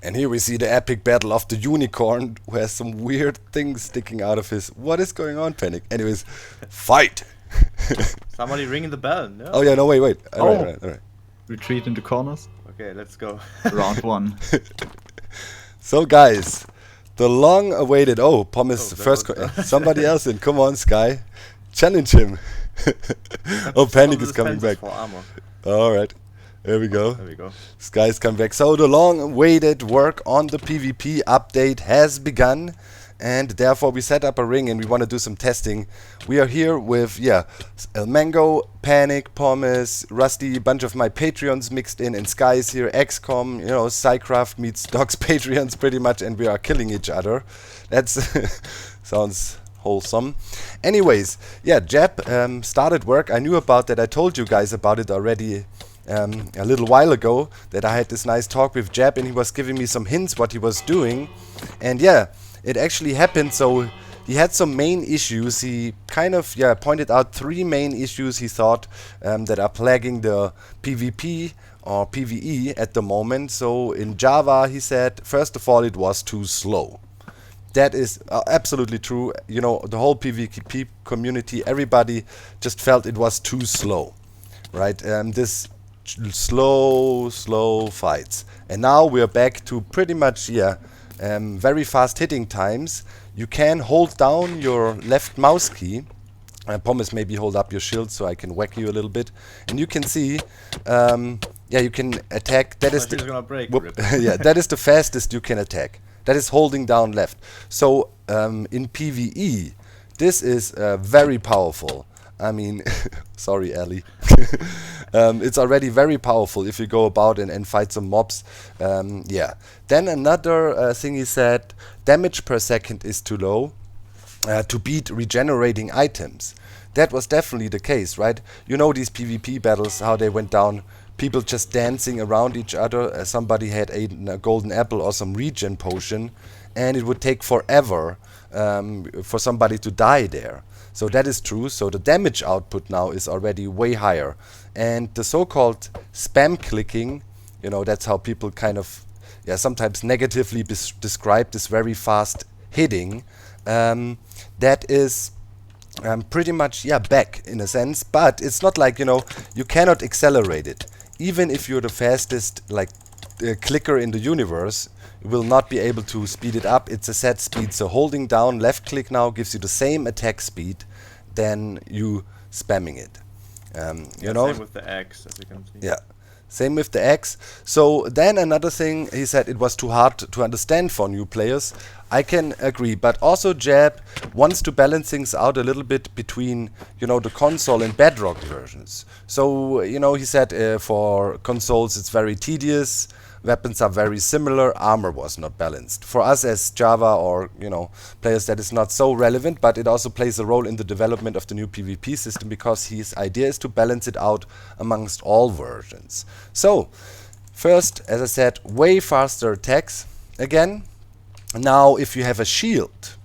And here we see the epic battle of the unicorn, who has some weird things sticking out of his... What is going on, Panic? Anyways, fight! Somebody ringing the bell, no? Oh yeah, no, wait. Oh. Alright. Retreat into corners. Okay, let's go. Round 1. So guys, the long-awaited... Oh, Pommys Oh, that first... was- somebody else in. Come on, Sky. Challenge him. Oh, Panic is coming back. For armor. Alright, there we go. There we go. Sky's come back. So the long-awaited work on the PvP update has begun, and therefore we set up a ring and we want to do some testing. We are here with, El Mango, Panic, Pommes, Rusty, bunch of my Patreons mixed in, and Sky's here, XCOM, Psycraft meets Dogs Patreons pretty much, and we are killing each other. That's sounds wholesome. Anyways, Jeb started work. I knew about that. I told you guys about it already a little while ago, that I had this nice talk with Jeb, and he was giving me some hints what he was doing. And it actually happened. So he had some main issues. He kind of pointed out 3 main issues he thought that are plaguing the PvP or PvE at the moment. So in Java, he said, first of all, it was too slow. That is absolutely true. The whole PvP community, everybody just felt it was too slow, right? This slow fights. And now we're back to pretty much, very fast hitting times. You can hold down your left mouse key. Pommes, maybe hold up your shield so I can whack you a little bit. And you can see, you can attack. That is gonna break. that is the fastest you can attack. That is holding down left. So in PvE, this is very powerful. I mean, sorry, Ellie. It's already very powerful if you go about and fight some mobs. Then another thing he said, damage per second is too low to beat regenerating items. That was definitely the case, right? These PvP battles, how they went down. People just dancing around each other. Somebody had a golden apple or some regen potion, and it would take forever for somebody to die there. So that is true. So the damage output now is already way higher. And the so-called spam clicking, that's how people kind of sometimes negatively describe this very fast hitting. That is pretty much back in a sense, but it's not like you cannot accelerate it. Even if you're the fastest clicker in the universe, you will not be able to speed it up. It's a set speed, so holding down left click now gives you the same attack speed than you spamming it. Same with the X, as you can see. Yeah, same with the X. So then another thing, he said it was too hard to understand for new players. I can agree, but also Jeb wants to balance things out a little bit between, the console and Bedrock versions. So, he said for consoles it's very tedious, weapons are very similar, armor was not balanced. For us as Java or, players, that is not so relevant, but it also plays a role in the development of the new PvP system, because his idea is to balance it out amongst all versions. So, first, as I said, way faster attacks. Again, now if you have a shield,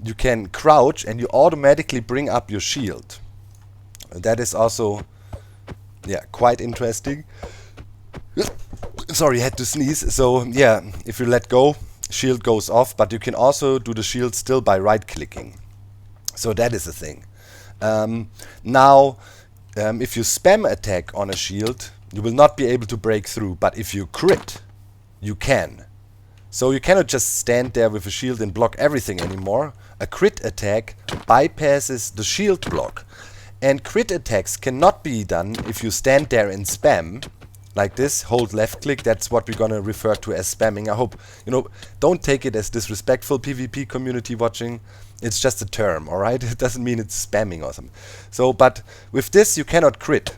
you can crouch and you automatically bring up your shield. That is also quite interesting. Sorry, I had to sneeze. So if you let go, shield goes off, but you can also do the shield still by right clicking. So that is a thing. Now if you spam attack on a shield, you will not be able to break through, but if you crit, you can. So you cannot just stand there with a shield and block everything anymore. A crit attack bypasses the shield block. And crit attacks cannot be done if you stand there and spam. Like this, hold left click, that's what we're gonna refer to as spamming. I hope, don't take it as disrespectful, PvP community watching. It's just a term, alright? It doesn't mean it's spamming or something. So, but with this you cannot crit.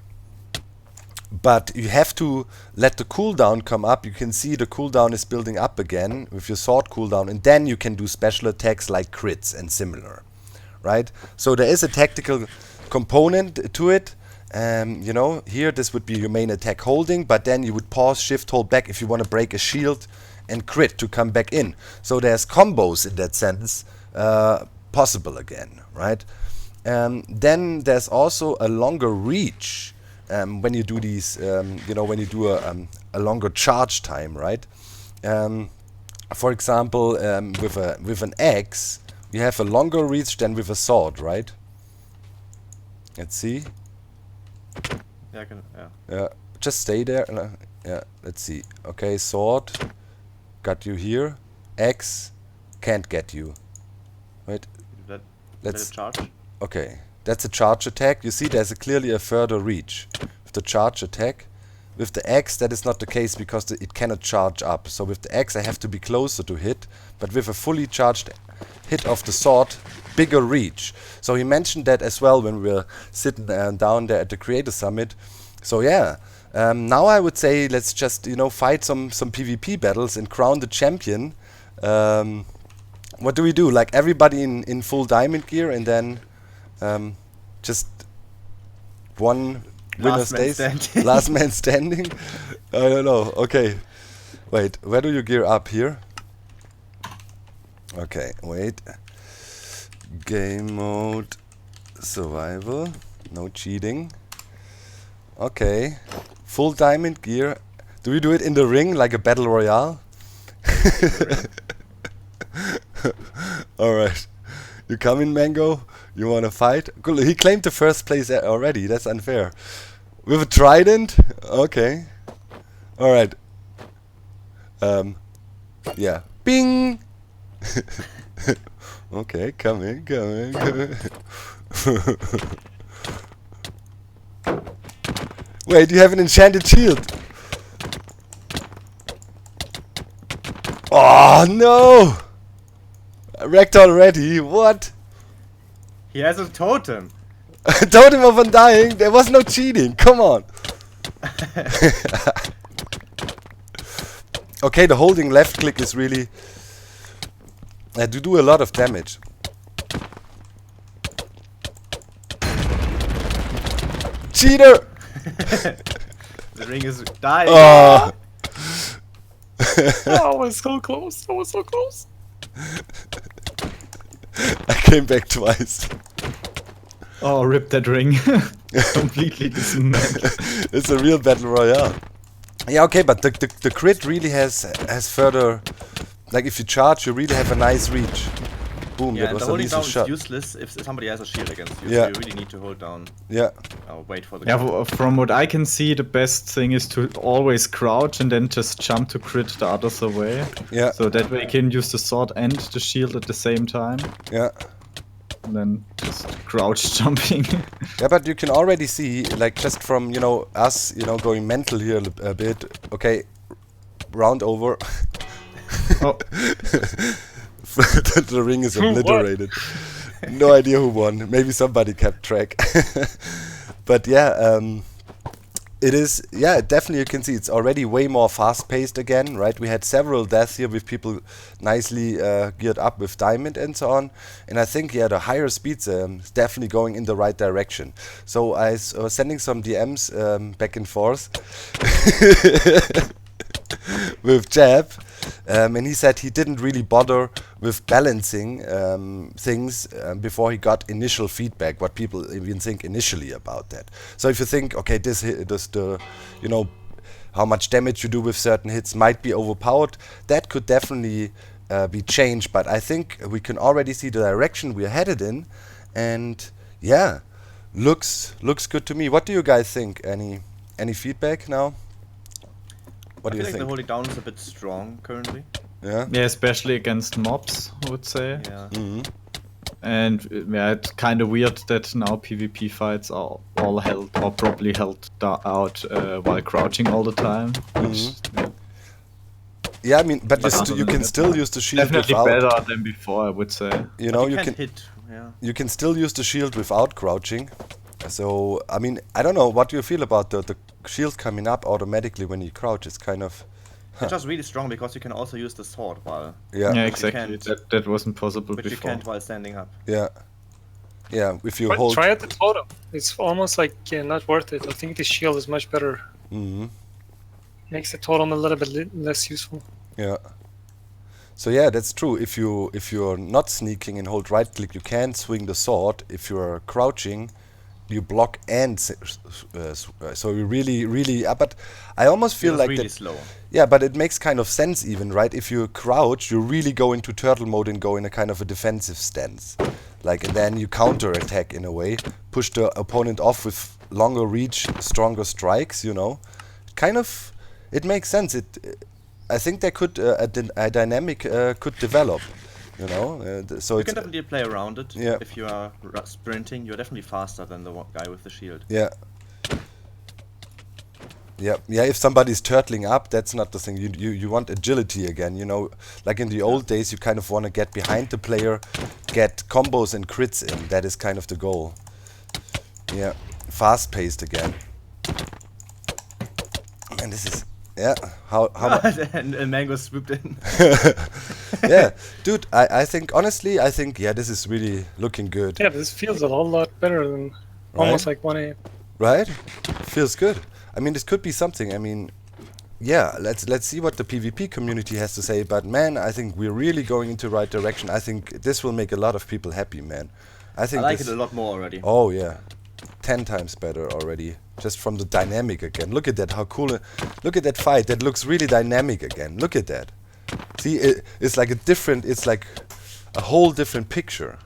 But you have to let the cooldown come up. You can see the cooldown is building up again with your sword cooldown, and then you can do special attacks like crits and similar, right? So there is a tactical component to it. Here this would be your main attack holding, but then you would pause, shift, hold back if you want to break a shield and crit to come back in. So there's combos in that sense possible again, right? Then there's also a longer reach when you do these, when you do a longer charge time, right? For example, with an axe, you have a longer reach than with a sword, right? Let's see. Yeah, I can. Yeah. Yeah, just stay there. Yeah, let's see. Okay, sword got you here. Axe can't get you. Wait, Let let's. it charge. Okay, that's a charge attack. You see, there's clearly a further reach with the charge attack. With the axe, that is not the case because it cannot charge up. So with the axe, I have to be closer to hit. But with a fully charged hit of the sword, bigger reach. So he mentioned that as well when we were sitting down there at the Creator Summit. So yeah, now I would say let's just fight some PvP battles and crown the champion. What do we do? Like everybody in full diamond gear and then just one winner Last man stays. standing. Last man standing. I don't know. Okay, wait. Where do you gear up here? Okay, wait. Game mode, survival, no cheating. Okay, full diamond gear. Do we do it in the ring like a battle royale? All right. You come in, Mango? You want to fight? Good. He claimed the first place already. That's unfair. With a trident? Okay. All right. Yeah. Bing! Okay, come in. Wait, you have an enchanted shield. Oh, no! Wrecked already. What? He has a totem. Totem of Undying. There was no cheating. Come on. Okay, the holding left click is really to do a lot of damage. Cheater! The ring is dying. Oh. Oh, I was so close. I was so close. I came back twice. Oh, rip that ring. Completely dismantled. It's a real battle royale. Yeah, okay, but the crit really has further. Like if you charge, you really have a nice reach. Boom! Yeah, that and was the a holding down lethal is shot. useless if somebody has a shield against you. Yeah. So you really need to hold down. Yeah. Wait for the. Yeah, from what I can see, the best thing is to always crouch and then just jump to crit the others away. Yeah. So that way you can use the sword and the shield at the same time. Yeah. And then just crouch jumping. Yeah, but you can already see, like, just from us, going mental here a bit. Okay, round over. Oh. The ring is obliterated. No idea who won. Maybe somebody kept track. But yeah, it is. Yeah, definitely you can see it's already way more fast-paced again, right? We had several deaths here with people nicely geared up with diamond and so on. And I think the higher speeds is definitely going in the right direction. So I was sending some DMs back and forth with Jab. And he said he didn't really bother with balancing things before he got initial feedback, what people even think initially about that. So if you think, okay, this how much damage you do with certain hits might be overpowered, that could definitely be changed. But I think we can already see the direction we're headed in, and yeah, looks good to me. What do you guys think? Any feedback now? What do you I feel like think? the holding down is a bit strong currently. Yeah. Yeah, especially against mobs, I would say. Yeah. Mm-hmm. And yeah, it's kind of weird that now PvP fights are all held or probably held out while crouching all the time. Which Yeah, I mean, but But you can still use the shield definitely without. better than before, I would say. You know, But you can't can hit. Yeah. you can still use the shield without crouching. So I mean, I don't know what you feel about the shield coming up automatically when you crouch. It's kind of It's just really strong because you can also use the sword while. yeah, Yeah, you exactly. can't- That wasn't possible Which you before. can't while standing up. yeah. If you But hold. try out the totem. It's almost like not worth it. I think the shield is much better. Mhm. Makes the totem a little bit less useful. Yeah. So yeah, that's true. If you're not sneaking and hold right click, you can swing the sword. If you're crouching, you block and so you really. But I almost feel Feels like really that. slow. Yeah, but it makes kind of sense even, right? If you crouch, you really go into turtle mode and go in a kind of a defensive stance. Like, and then you counter attack in a way, push the opponent off with longer reach, stronger strikes, you know. Kind of, it makes sense. I think there could, a dynamic could develop, you know. So You it's, can definitely play around it. Yeah. If you are sprinting, you're definitely faster than the guy with the shield. yeah. Yeah, if somebody's turtling up, that's not the thing. You want agility again, you know. Like in the old days, you kind of want to get behind the player, get combos and crits in. That is kind of the goal. Yeah, fast-paced again. And this is, yeah, how and Mango swooped in. yeah, dude, I think, honestly, yeah, this is really looking good. Yeah, this feels a whole lot better than almost like 1A. Right? Feels good. I mean, this could be something. I mean, yeah, let's see what the PvP community has to say. But man, I think we're really going into the right direction. I think this will make a lot of people happy, man. I think I like this, it a lot more already. Oh yeah, 10 times better already. Just from the dynamic again. Look at that, how cool! Look at that fight. That looks really dynamic again. Look at that. See, it's like a different. It's like a whole different picture.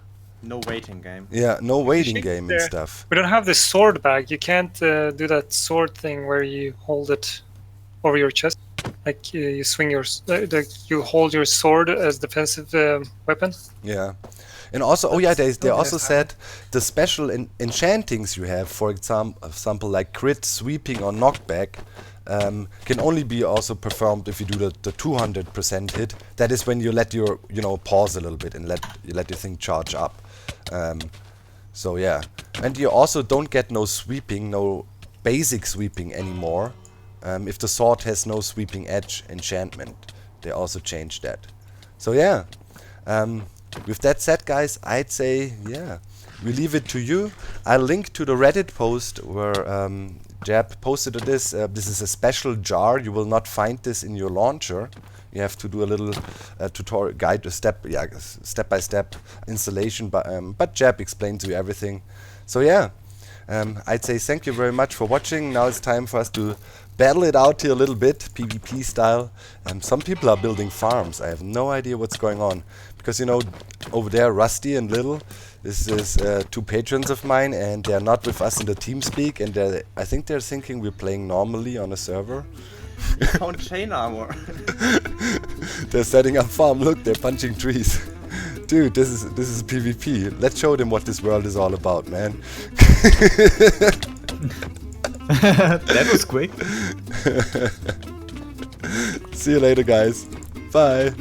No waiting game. Yeah, no waiting Shit, game and stuff. We don't have the sword bag. You can't do that sword thing where you hold it over your chest. Like you swing your, you hold your sword as defensive weapon. Yeah. And also, oh yeah, they Okay, also that's said the special enchantings you have, for example, like crit, sweeping, or knockback, can only be also performed if you do the 200% hit. That is when you let your, pause a little bit and let your thing charge up. So yeah, and you also don't get no sweeping, no basic sweeping anymore. If the sword has no sweeping edge enchantment, they also changed that. So yeah. With that said, guys, I'd say, yeah, we leave it to you. I'll link to the Reddit post where Jab posted this. This is a special jar. You will not find this in your launcher. You have to do a little tutorial guide, step-by-step installation. But Jab explained to you everything. So yeah, I'd say thank you very much for watching. Now it's time for us to battle it out here a little bit, PvP style. Some people are building farms. I have no idea what's going on. Because, over there, Rusty and Little, this is 2 patrons of mine, and they're not with us in the TeamSpeak, and I think they're thinking we're playing normally on a server. Found chain armor. They're setting up farm. Look, they're punching trees. Dude, this is PvP. Let's show them what this world is all about, man. That was quick. See you later, guys. Bye.